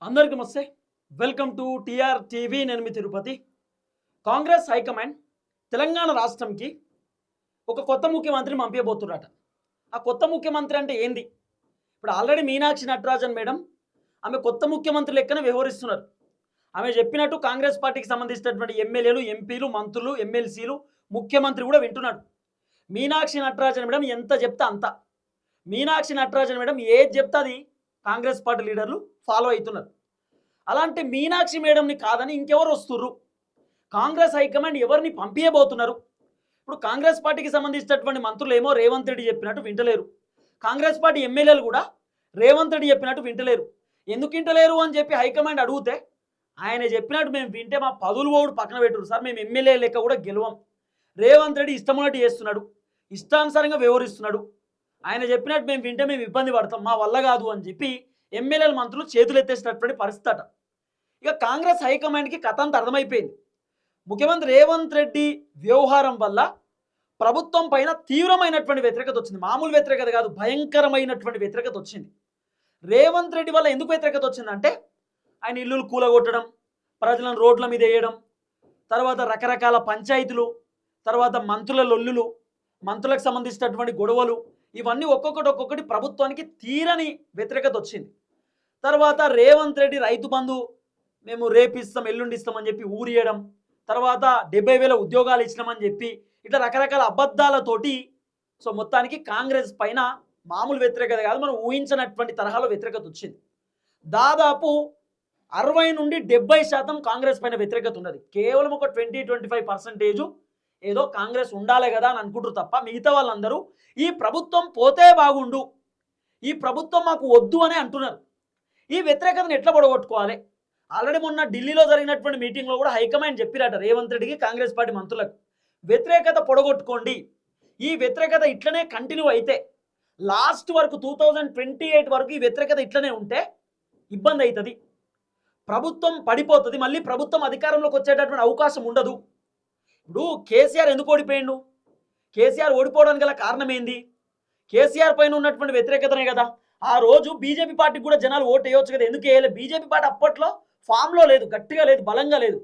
అందరికీ నమస్తే. Welcome to TR TV. నేను మీ తిరుపతి. కాంగ్రెస్ హైకమాండ్ తెలంగాణ రాష్ట్రంకి ఒక కొత్త ముఖ్యమంత్రిని పంపించబోతున్నారట. ఆ కొత్త ముఖ్యమంత్రి అంటే ఏంది? ఇప్పుడు ఆల్రెడీ మీనాక్షి నటరాజన్ మేడం ఆమె కొత్త ముఖ్యమంత్రి లెక్కన వ్యవహరిస్తున్నారు. ఆమె చెప్పినట్టు కాంగ్రెస్ పార్టీకి సంబంధించినటువంటి ఎమ్మెల్యేలు, ఎంపీలు, మంత్రులు, ఎమ్మెల్సీలు, ముఖ్యమంత్రి కూడా వింటున్నాడు. మీనాక్షి నటరాజన్ మేడం ఎంత చెప్తా అంత. మీనాక్షి నటరాజన్ మేడం ఏది చెప్తా అది కాంగ్రెస్ పార్టీ లీడర్లు ఫాలో అవుతున్నారు. అలాంటి మీనాక్షి మేడంని కాదని ఇంకెవరు వస్తుర్రు? కాంగ్రెస్ హైకమాండ్ ఎవరిని పంపించబోతున్నారు? ఇప్పుడు కాంగ్రెస్ పార్టీకి సంబంధించినటువంటి మంత్రులు ఏమో రేవంత్ రెడ్డి చెప్పినట్టు వింటలేరు. కాంగ్రెస్ పార్టీ ఎమ్మెల్యేలు కూడా రేవంత్ రెడ్డి చెప్పినట్టు వింటలేరు. ఎందుకు వింటలేరు అని చెప్పి హైకమాండ్ అడిగితే ఆయన చెప్పినట్టు మేము వింటే మా పదులు ఓడు పక్కన పెట్టురు సార్, మేము ఎమ్మెల్యే లెక్క కూడా గెలవం. రేవంత్ రెడ్డి ఇష్టమున్నట్టు చేస్తున్నాడు, ఇష్టానుసారంగా వ్యవహరిస్తున్నాడు. ఆయన చెప్పినట్టు మేము వింటే మేము ఇబ్బంది పడతాం, మా వల్ల కాదు అని చెప్పి ఎమ్మెల్యేల మంత్రులు చేతులు ఎత్తేసినటువంటి పరిస్థితి అట. ఇక కాంగ్రెస్ హైకమాండ్కి కథ అంతా అర్థమైపోయింది. ముఖ్యమంత్రి రేవంత్ రెడ్డి వ్యవహారం వల్ల ప్రభుత్వం పైన తీవ్రమైనటువంటి వ్యతిరేకత వచ్చింది. మామూలు వ్యతిరేకత కాదు, భయంకరమైనటువంటి వ్యతిరేకత వచ్చింది. రేవంత్ రెడ్డి వల్ల ఎందుకు వ్యతిరేకత వచ్చిందంటే ఆయన ఇల్లులు కూలగొట్టడం, ప్రజలను రోడ్ల మీద వేయడం, తర్వాత రకరకాల పంచాయతీలు, తర్వాత మంత్రుల లొల్లులు, మంత్రులకు సంబంధించినటువంటి గొడవలు, ఇవన్నీ ఒక్కొక్కటి ప్రభుత్వానికి తీరని వ్యతిరేకత వచ్చింది. తర్వాత రేవంత్ రెడ్డి రైతు బంధు మేము రేపిస్తాం, ఎల్లుండి ఇస్తామని చెప్పి ఊరియడం, తర్వాత 70,000 ఉద్యోగాలు ఇచ్చినామని చెప్పి ఇట్లా రకరకాల అబద్ధాలతోటి మొత్తానికి కాంగ్రెస్ పైన మామూలు వ్యతిరేకత కాదు, మనం ఊహించినటువంటి తరహాలో వ్యతిరేకత వచ్చింది. దాదాపు 60 నుండి 70% కాంగ్రెస్ పైన వ్యతిరేకత ఉన్నది. కేవలం ఒక 20-25% ఏదో కాంగ్రెస్ ఉండాలి కదా అని అనుకుంటారు తప్ప మిగతా వాళ్ళందరూ ఈ ప్రభుత్వం పోతే బాగుండు, ఈ ప్రభుత్వం మాకు వద్దు అని అంటున్నారు. ఈ వ్యతిరేకతను ఎట్లా పొడగొట్టుకోవాలి? ఆల్రెడీ మొన్న ఢిల్లీలో జరిగినటువంటి మీటింగ్లో కూడా హైకమాండ్ చెప్పిరట రేవంత్ రెడ్డికి, కాంగ్రెస్ పార్టీ మంత్రులకు, వ్యతిరేకత పొడగొట్టుకోండి. ఈ వ్యతిరేకత ఇట్లనే కంటిన్యూ అయితే లాస్ట్ వరకు 2028 వరకు ఈ వ్యతిరేకత ఇట్లనే ఉంటే ఇబ్బంది అవుతుంది, ప్రభుత్వం పడిపోతుంది, మళ్ళీ ప్రభుత్వం అధికారంలోకి వచ్చేటటువంటి అవకాశం ఉండదు. ఇప్పుడు కేసీఆర్ ఎందుకు ఓడిపోయిండు? కేసీఆర్ ఓడిపోవడానికి గల కారణం ఏంది? కేసీఆర్ పైన ఉన్నటువంటి వ్యతిరేకతనే కదా. ఆ రోజు బీజేపీ పార్టీకి కూడా జనాలు ఓటు వేయవచ్చు కదా, ఎందుకు వేయలేదు? బీజేపీ పార్టీ అప్పట్లో ఫామ్లో లేదు, గట్టిగా లేదు, బలంగా లేదు.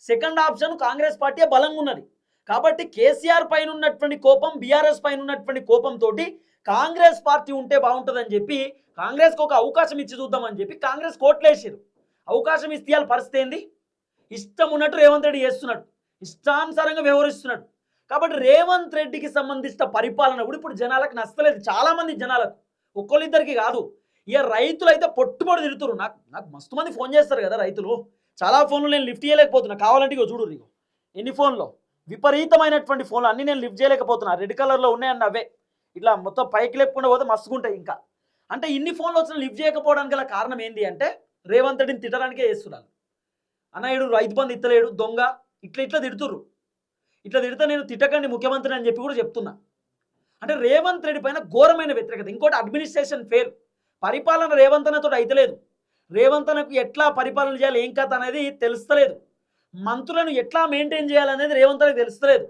సెకండ్ ఆప్షన్ కాంగ్రెస్ పార్టీ బలంగా ఉన్నది. కాబట్టి కేసీఆర్ పైన ఉన్నటువంటి కోపం, బీఆర్ఎస్ పైన ఉన్నటువంటి కోపంతో కాంగ్రెస్ పార్టీ ఉంటే బాగుంటుందని చెప్పి కాంగ్రెస్కి ఒక అవకాశం ఇచ్చి చూద్దామని చెప్పి కాంగ్రెస్ కోట్లేసారు. అవకాశం ఇస్తే పరిస్థితి ఏంది? ఇష్టం ఉన్నట్టు రేవంత్ రెడ్డి చేస్తున్నాడు, ఇష్టానుసారంగా వ్యవహరిస్తున్నాడు. కాబట్టి రేవంత్ రెడ్డికి సంబంధించిన పరిపాలన కూడా ఇప్పుడు జనాలకు నచ్చలేదు. చాలామంది జనాలకు, ఒక్కళ్ళిద్దరికి కాదు. ఇక రైతులు అయితే పొట్టుబడి తిరుగుతారు. నాకు మస్తు మంది ఫోన్ చేస్తారు కదా రైతులు. చాలా ఫోన్లు నేను లిఫ్ట్ చేయలేకపోతున్నా, కావాలంటే ఇగో చూడు, ఇగో ఎన్ని ఫోన్లో, విపరీతమైనటువంటి ఫోన్లు అన్నీ నేను లిఫ్ట్ చేయలేకపోతున్నా. రెడ్ కలర్లో ఉన్నాయండి, అవే ఇట్లా మొత్తం పైకి లేకుండా పోతే మస్తుకుంటాయి. ఇంకా అంటే ఇన్ని ఫోన్లు వచ్చిన లిఫ్ట్ చేయకపోవడానికి గల కారణం ఏంటి అంటే రేవంత్ రెడ్డిని తిట్టడానికే చేస్తున్నారు. అన్నయ్యుడు రైతు బంధు ఇత్తలేడు, దొంగ, ఇట్లా తిడుతుర్రు. ఇట్లా తిడితే నేను తిట్టకండి ముఖ్యమంత్రిని అని చెప్పి కూడా చెప్తున్నా. అంటే రేవంత్ రెడ్డి పైన ఘోరమైన వ్యతిరేకత. ఇంకోటి అడ్మినిస్ట్రేషన్ ఫెయిల్, పరిపాలన రేవంత్ అన్నతో అయితలేదు. రేవంత్ అన్నకు ఎట్లా పరిపాలన చేయాలి, ఏం కథ అనేది తెలుస్తలేదు. మంత్రులను ఎట్లా మెయింటైన్ చేయాలనేది రేవంత్ అన్నకి తెలుస్తలేదు.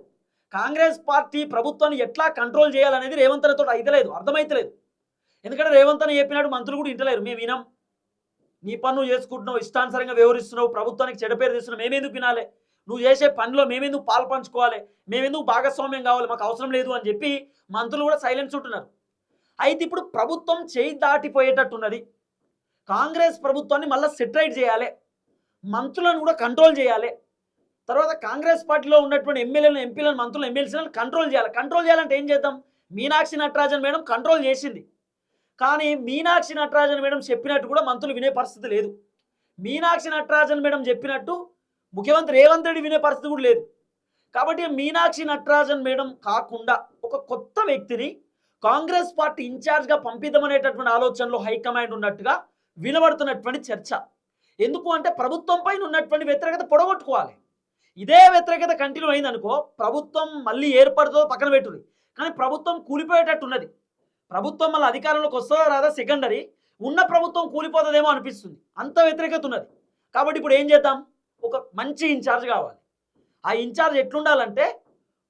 కాంగ్రెస్ పార్టీ ప్రభుత్వాన్ని ఎట్లా కంట్రోల్ చేయాలనేది రేవంత్ అన్నతో అయితలేదు, అర్థమైతలేదు. ఎందుకంటే రేవంత్ అన్న చెప్పినాడు, మంత్రులు కూడా వింటలేరు. మేము వినం, నీ పన్ను చేసుకుంటున్నావు, ఇష్టానుసారంగా వ్యవహరిస్తున్నావు, ప్రభుత్వానికి చెడ్డ పేరు తెస్తున్నావు, మేమేందుకు వినాలి? నువ్వు చేసే పనిలో మేమెందుకు పాలు పంచుకోవాలి, మేమెందుకు భాగస్వామ్యం కావాలి, మాకు అవసరం లేదు అని చెప్పి మంత్రులు కూడా సైలెన్స్ ఉంటున్నారు. అయితే ఇప్పుడు ప్రభుత్వం చేయి దాటిపోయేటట్టున్నది. కాంగ్రెస్ ప్రభుత్వాన్ని మళ్ళీ సెటరైట్ చేయాలి, మంత్రులను కూడా కంట్రోల్ చేయాలి. తర్వాత కాంగ్రెస్ పార్టీలో ఉన్నటువంటి ఎమ్మెల్యేలను, ఎంపీలను, మంత్రులను, ఎమ్మెల్సీలను కంట్రోల్ చేయాలి. కంట్రోల్ చేయాలంటే ఏం చేద్దాం? మీనాక్షి నటరాజన్ మేడం కంట్రోల్ చేసింది, కానీ మీనాక్షి నటరాజన్ మేడం చెప్పినట్టు కూడా మంత్రులు వినే పరిస్థితి లేదు. మీనాక్షి నటరాజన్ మేడం చెప్పినట్టు ముఖ్యమంత్రి రేవంత్ రెడ్డి వినే పరిస్థితి కూడా లేదు. కాబట్టి మీనాక్షి నటరాజన్ మేడం కాకుండా ఒక కొత్త వ్యక్తిని కాంగ్రెస్ పార్టీ ఇన్ఛార్జ్గా పంపిద్దామనేటటువంటి ఆలోచనలో హైకమాండ్ ఉన్నట్టుగా వినబడుతున్నటువంటి చర్చ. ఎందుకు అంటే ప్రభుత్వం పైన ఉన్నటువంటి వ్యతిరేకత పొడగొట్టుకోవాలి. ఇదే వ్యతిరేకత కంటిన్యూ అయిందనుకో, ప్రభుత్వం మళ్ళీ ఏర్పడుతుందో పక్కన పెట్టుది, కానీ ప్రభుత్వం కూలిపోయేటట్టున్నది. ప్రభుత్వం మళ్ళీ అధికారంలోకి వస్తుందో రాదా సెకండరీ, ఉన్న ప్రభుత్వం కూలిపోతుందేమో అనిపిస్తుంది, అంత వ్యతిరేకత ఉన్నది. కాబట్టి ఇప్పుడు ఏం చేద్దాం? ఒక మంచి ఇన్ఛార్జ్ కావాలి. ఆ ఇన్ఛార్జ్ ఎట్లుండాలంటే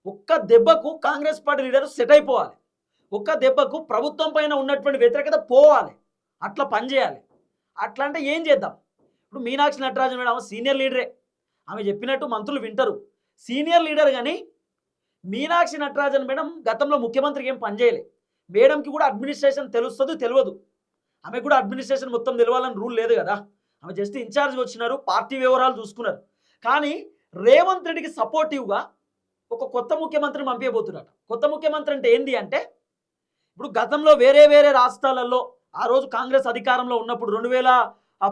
ఒక్క దెబ్బకు కాంగ్రెస్ పార్టీ లీడర్ సెట్ అయిపోవాలి, ఒక్క దెబ్బకు ప్రభుత్వం పైన ఉన్నటువంటి వ్యతిరేకత పోవాలి, అట్లా పనిచేయాలి. అట్లా అంటే ఏం చేద్దాం? ఇప్పుడు మీనాక్షి నటరాజన్ మేడం సీనియర్ లీడరే, ఆమె చెప్పినట్టు మంత్రులు వింటారు, సీనియర్ లీడర్. కానీ మీనాక్షి నటరాజన్ మేడం గతంలో ముఖ్యమంత్రికి ఏం పనిచేయలే. మేడంకి కూడా అడ్మినిస్ట్రేషన్ తెలుస్తుంది తెలియదు, ఆమె కూడా అడ్మినిస్ట్రేషన్ మొత్తం తెలియాలని రూల్ లేదు కదా. ఆమె జస్ట్ ఇన్ఛార్జ్ వచ్చినారు, పార్టీ వివరాలు చూసుకున్నారు. కానీ రేవంత్ రెడ్డికి సపోర్టివ్గా ఒక కొత్త ముఖ్యమంత్రిని పంపించబోతున్నారట. కొత్త ముఖ్యమంత్రి అంటే ఏంది అంటే, ఇప్పుడు గతంలో వేరే వేరే రాష్ట్రాలలో ఆ రోజు కాంగ్రెస్ అధికారంలో ఉన్నప్పుడు 2012,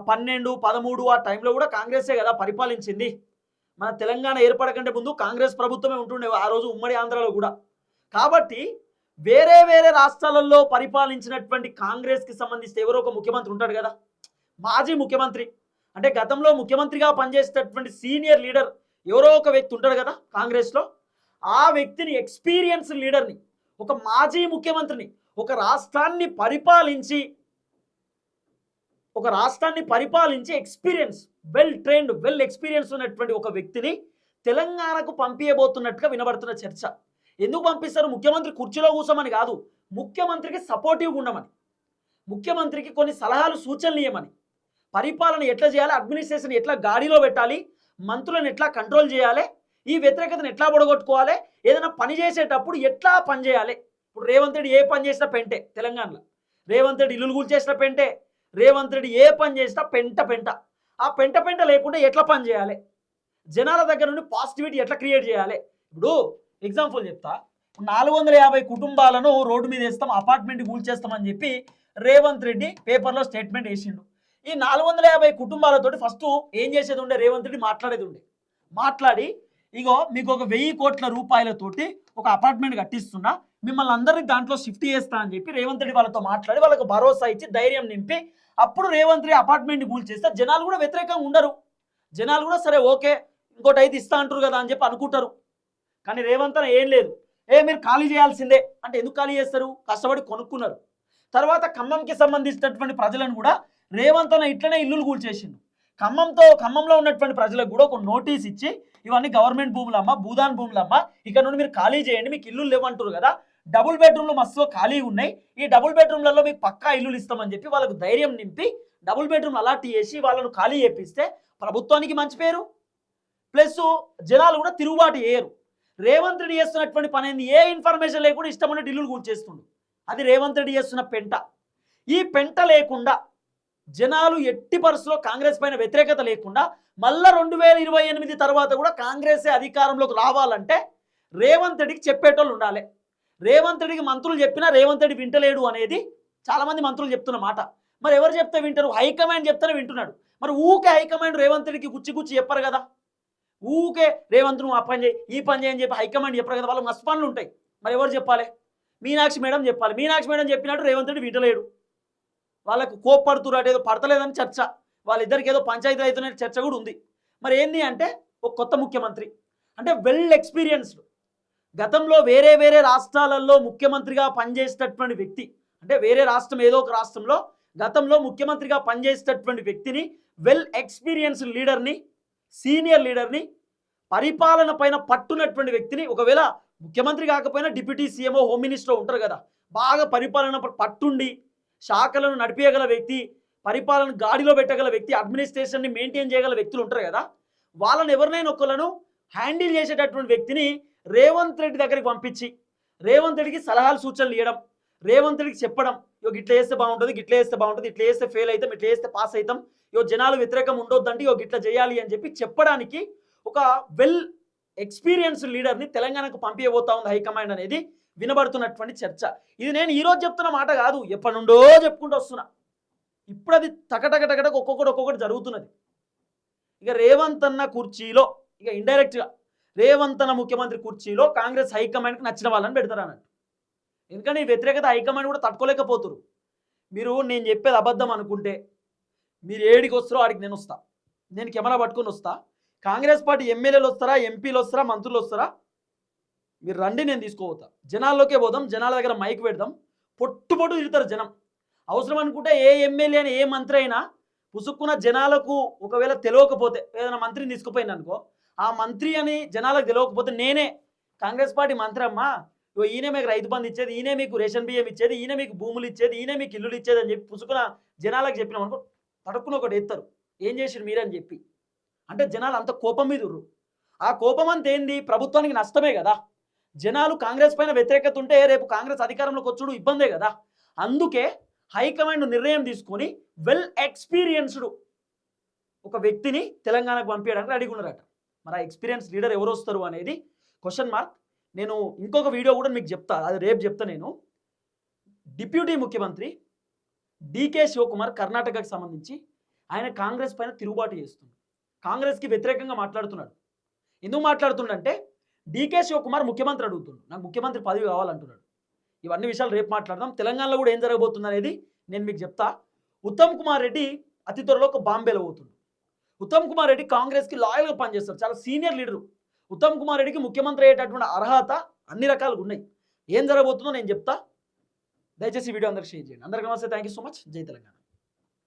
13 ఆ టైంలో కూడా కాంగ్రెసే కదా పరిపాలించింది. మన తెలంగాణ ఏర్పడకంటే ముందు కాంగ్రెస్ ప్రభుత్వమే ఉంటుండే ఆ రోజు ఉమ్మడి ఆంధ్రాలో కూడా. కాబట్టి వేరే వేరే రాష్ట్రాలలో పరిపాలించినటువంటి కాంగ్రెస్కి సంబంధించి ఎవరో ఒక ముఖ్యమంత్రి ఉంటాడు కదా, మాజీ ముఖ్యమంత్రి. అంటే గతంలో ముఖ్యమంత్రిగా పనిచేసేటటువంటి సీనియర్ లీడర్ ఎవరో ఒక వ్యక్తి ఉంటాడు కదా కాంగ్రెస్లో. ఆ వ్యక్తిని, ఎక్స్పీరియన్స్ లీడర్ని, ఒక మాజీ ముఖ్యమంత్రిని, ఒక రాష్ట్రాన్ని పరిపాలించి experience, well trained, well experience ఉన్నటువంటి ఒక వ్యక్తిని తెలంగాణకు పంపించబోతున్నట్టుగా వినబడుతున్న చర్చ. ఎందుకు పంపిస్తారు? ముఖ్యమంత్రి కుర్చీలో కూర్చోమని కాదు, ముఖ్యమంత్రికి సపోర్టివ్గా ఉండమని, ముఖ్యమంత్రికి కొన్ని సలహాలు సూచనలు ఇవ్వమని, పరిపాలన ఎట్లా చేయాలి, అడ్మినిస్ట్రేషన్ ఎట్లా గాడిలో పెట్టాలి, మంత్రులను ఎట్లా కంట్రోల్ చేయాలి, ఈ వ్యతిరేకతను ఎట్లా పొడగొట్టుకోవాలి, ఏదైనా పని చేసేటప్పుడు ఎట్లా పని చేయాలి. ఇప్పుడు రేవంత్ రెడ్డి ఏ పని చేసినా పెంటే, తెలంగాణలో రేవంత్ రెడ్డి ఇల్లులు కూల్చేసిన పెంటే, రేవంత్ రెడ్డి ఏ పని చేసినా పెంట. ఆ పెంట లేకుండా ఎట్లా పని చేయాలి, జనాల దగ్గర నుండి పాజిటివిటీ ఎట్లా క్రియేట్ చేయాలి. ఇప్పుడు ఎగ్జాంపుల్ చెప్తా, 450 కుటుంబాలను రోడ్డు మీద వేస్తాం, అపార్ట్మెంట్ కూల్చేస్తామని చెప్పి రేవంత్ రెడ్డి పేపర్లో స్టేట్మెంట్ వేసిండు. ఈ 450 కుటుంబాలతోటి ఫస్ట్ ఏం చేసేది ఉండే, రేవంత్ రెడ్డి మాట్లాడేది ఉండే. మాట్లాడి ఇగో మీకు ఒక 1000 కోట్ల రూపాయలతోటి ఒక అపార్ట్మెంట్ కట్టిస్తున్నా, మిమ్మల్ని అందరినీ దాంట్లో షిఫ్ట్ చేస్తా అని చెప్పి రేవంత్ రెడ్డి వాళ్ళతో మాట్లాడి వాళ్ళకు భరోసా ఇచ్చి ధైర్యం నింపి అప్పుడు రేవంత్ రెడ్డి అపార్ట్మెంట్ కూల్చేస్తే జనాలు కూడా వ్యతిరేకంగా ఉండరు. జనాలు కూడా సరే ఓకే ఇంకోటి అయితే ఇస్తా అంటారు కదా అని చెప్పి అనుకుంటారు. కానీ రేవంత్ అన్న ఏం లేదు, మీరు ఖాళీ చేయాల్సిందే అంటే ఎందుకు ఖాళీ చేస్తారు, కష్టపడి కొనుక్కున్నారు. తర్వాత ఖమ్మంకి సంబంధించినటువంటి ప్రజలను కూడా రేవంత్ అన్న ఇట్లనే ఇల్లులు కూల్చేసిండు. ఖమ్మంలో ఉన్నటువంటి ప్రజలకు కూడా ఒక నోటీస్ ఇచ్చి ఇవన్నీ గవర్నమెంట్ భూములమ్మ, భూదాన్ భూములమ్మ, ఇక్కడ నుండి మీరు ఖాళీ చేయండి, మీకు ఇల్లు లేవంటారు కదా, డబుల్ బెడ్రూమ్లు మస్తు ఖాళీ ఉన్నాయి, ఈ డబుల్ బెడ్రూమ్లలో మీకు పక్కా ఇల్లులు ఇస్తామని చెప్పి వాళ్ళకు ధైర్యం నింపి డబుల్ బెడ్రూమ్ అలాట్ చేసి వాళ్ళను ఖాళీ చేపిస్తే ప్రభుత్వానికి మంచి పేరు, ప్లస్ జనాలు కూడా తిరుగుబాటు చేయరు. రేవంత్ రెడ్డి చేస్తున్నటువంటి పని ఏంది, ఏ ఇన్ఫర్మేషన్ లేకుండా ఇష్టమైన ఇల్లులు కూల్చేస్తుండు. అది రేవంత్ రెడ్డి చేస్తున్న పెంట. ఈ పెంట లేకుండా జనాలు ఎట్టి పరిస్థితుల్లో కాంగ్రెస్ పైన వ్యతిరేకత లేకుండా మళ్ళా 2028 తర్వాత కూడా కాంగ్రెసే అధికారంలోకి రావాలంటే రేవంత్ రెడ్డికి చెప్పేటోళ్ళు ఉండాలి. రేవంత్ రెడ్డికి మంత్రులు చెప్పినా రేవంత్ రెడ్డి వింటలేడు అనేది చాలామంది మంత్రులు చెప్తున్న మాట. మరి ఎవరు చెప్తే వింటారు? హైకమాండ్ చెప్తేనే వింటున్నాడు. మరి ఊకే హైకమాండ్ రేవంత్ రెడ్డికి గుచ్చి చెప్పరు కదా, ఊకే రేవంత్ నువ్వు ఆ పని చేయి ఈ పని చేయని చెప్పి హైకమాండ్ చెప్పరు కదా, వాళ్ళకి మస్తు పనులు ఉంటాయి. మరి ఎవరు చెప్పాలి? మీనాక్షి మేడం చెప్పాలి. మీనాక్షి మేడం చెప్పినట్టు రేవంత్ రెడ్డి వింటలేడు, వాళ్ళకు కోప్పడుతున్నారు, ఏదో పడతలేదని చర్చ, వాళ్ళిద్దరికి ఏదో పంచాయతీ అవుతున్న చర్చ కూడా ఉంది. మరి ఏంది అంటే ఒక కొత్త ముఖ్యమంత్రి అంటే వెల్ ఎక్స్పీరియన్స్డ్, గతంలో వేరే వేరే రాష్ట్రాలలో ముఖ్యమంత్రిగా పనిచేసేటటువంటి వ్యక్తి, అంటే వేరే రాష్ట్రం ఏదో ఒక రాష్ట్రంలో గతంలో ముఖ్యమంత్రిగా పనిచేసేటటువంటి వ్యక్తిని, వెల్ ఎక్స్పీరియన్స్డ్ లీడర్ని, సీనియర్ లీడర్ని, పరిపాలన పైన పట్టున్నటువంటి వ్యక్తిని, ఒకవేళ ముఖ్యమంత్రి కాకపోయినా డిప్యూటీ సీఎంఓ హోమ్ మినిస్టర్ ఉంటారు కదా, బాగా పరిపాలన పట్టుండి శాఖలను నడిపేయగల వ్యక్తి, పరిపాలన గాడిలో పెట్టగల వ్యక్తి, అడ్మినిస్ట్రేషన్ని మెయింటైన్ చేయగల వ్యక్తులు ఉంటారు కదా, వాళ్ళని ఎవరినైనా ఒకళ్ళను హ్యాండిల్ చేసేటటువంటి వ్యక్తిని రేవంత్ రెడ్డి దగ్గరికి పంపించి రేవంత్ రెడ్డికి సలహాలు సూచనలు ఇవ్వడం, రేవంత్ రెడ్డికి చెప్పడం, ఇట్లా చేస్తే బాగుంటుంది, ఇట్లా చేస్తే బాగుంటుంది, ఇట్లా చేస్తే ఫెయిల్ అవుతాం, ఇట్లా చేస్తే పాస్ అవుతాం, జనాలు వ్యతిరేకం ఉండొద్దంటే ఇట్లా చేయాలి అని చెప్పి చెప్పడానికి ఒక వెల్ ఎక్స్పీరియన్స్డ్ లీడర్ని తెలంగాణకు పంపించబోతా ఉంది హైకమాండ్ అనేది వినబడుతున్నటువంటి చర్చ. ఇది నేను ఈరోజు చెప్తున్న మాట కాదు, ఎప్పటి నుండో చెప్పుకుంటూ వస్తున్నా. ఇప్పుడు అది టకటక ఒక్కొక్కటి జరుగుతున్నది. ఇక రేవంత్ అన్న కుర్చీలో, ఇక ఇండైరెక్ట్గా రేవంత్ అన్న ముఖ్యమంత్రి కుర్చీలో కాంగ్రెస్ హైకమాండ్కి నచ్చిన వాళ్ళని పెడతారు అన్నట్టు. ఎందుకంటే ఈ వ్యతిరేకత హైకమాండ్ కూడా తట్టుకోలేకపోతురు. మీరు నేను చెప్పేది అబద్ధం అనుకుంటే మీరు ఏడికి వస్తారో ఆడికి నేను వస్తా, నేను కెమెరా పట్టుకొని వస్తా. కాంగ్రెస్ పార్టీ ఎమ్మెల్యేలు వస్తారా, ఎంపీలు వస్తారా, మంత్రులు వస్తారా, మీరు రండి, నేను తీసుకోపోతా. జనాల్లోకే పోదాం, జనాల దగ్గర మైక్ పెడదాం, పొట్టు తిరుగుతారు జనం. అవసరం అనుకుంటే ఏ ఎమ్మెల్యే అని ఏ మంత్రి అయినా పుసుక్కున్న జనాలకు ఒకవేళ తెలియకపోతే, ఏదైనా మంత్రిని తీసుకుపోయింది అనుకో, ఆ మంత్రి అని జనాలకు తెలియకపోతే నేనే కాంగ్రెస్ పార్టీ మంత్రి అమ్మా, ఈయన మీకు రైతు బంధు ఇచ్చేది, ఈయన మీకు రేషన్ బియ్యం ఇచ్చేది, ఈయన మీకు భూములు ఇచ్చేది, ఈయన మీకు ఇల్లులు ఇచ్చేది అని చెప్పి పుసుకున్న జనాలకు చెప్పినాం అనుకో, తడుక్కున ఒకటి ఎత్తారు. ఏం చేసిరు మీరని చెప్పి. అంటే జనాలు అంత కోపం మీద ఉర్రు. ఆ కోపం అంతా ఏంది, ప్రభుత్వానికి నష్టమే కదా. జనాలు కాంగ్రెస్ పైన వ్యతిరేకత ఉంటే రేపు కాంగ్రెస్ అధికారంలోకి వచ్చుడు ఇబ్బందే కదా. అందుకే హైకమాండ్ నిర్ణయం తీసుకొని వెల్ ఎక్స్పీరియన్స్డ్ ఒక వ్యక్తిని తెలంగాణకు పంపించడానికి రెడీగా ఉన్నారట. మరి ఆ ఎక్స్పీరియన్స్ లీడర్ ఎవరు వస్తారు అనేది క్వశ్చన్ మార్క్. నేను ఇంకొక వీడియో కూడా మీకు చెప్తా, అది రేపు చెప్తా. నేను డిప్యూటీ ముఖ్యమంత్రి డీకే శివకుమార్ కర్ణాటకకు సంబంధించి ఆయన కాంగ్రెస్ పైన తిరుగుబాటు చేస్తున్నాడు, కాంగ్రెస్కి వ్యతిరేకంగా మాట్లాడుతున్నాడు. ఎందుకు మాట్లాడుతుండంటే డీకే శివకుమార్ ముఖ్యమంత్రి అడుగుతున్నాడు, నాకు ముఖ్యమంత్రి పదవి కావాలంటున్నాడు. ఇవన్నీ విషయాలు రేపు మాట్లాడదాం. తెలంగాణలో కూడా ఏం జరగబోతుంది అనేది నేను మీకు చెప్తా. ఉత్తమ్ కుమార్ రెడ్డి అతి త్వరలో ఒక బాంబేలో పోతుంది. ఉత్తమ్ కుమార్ రెడ్డి కాంగ్రెస్కి లాయల్గా పనిచేస్తారు, చాలా సీనియర్ లీడరు. ఉత్తమ్ కుమార్ రెడ్డికి ముఖ్యమంత్రి అయ్యేటటువంటి అర్హత అన్ని రకాలుగా ఉన్నాయి. ఏం జరగబోతుందో నేను చెప్తా. దయచేసి వీడియో అందరికి షేర్ చేయండి. అందరికీ నమస్తే, థ్యాంక్ యూ సో మచ్. జై తెలంగాణ.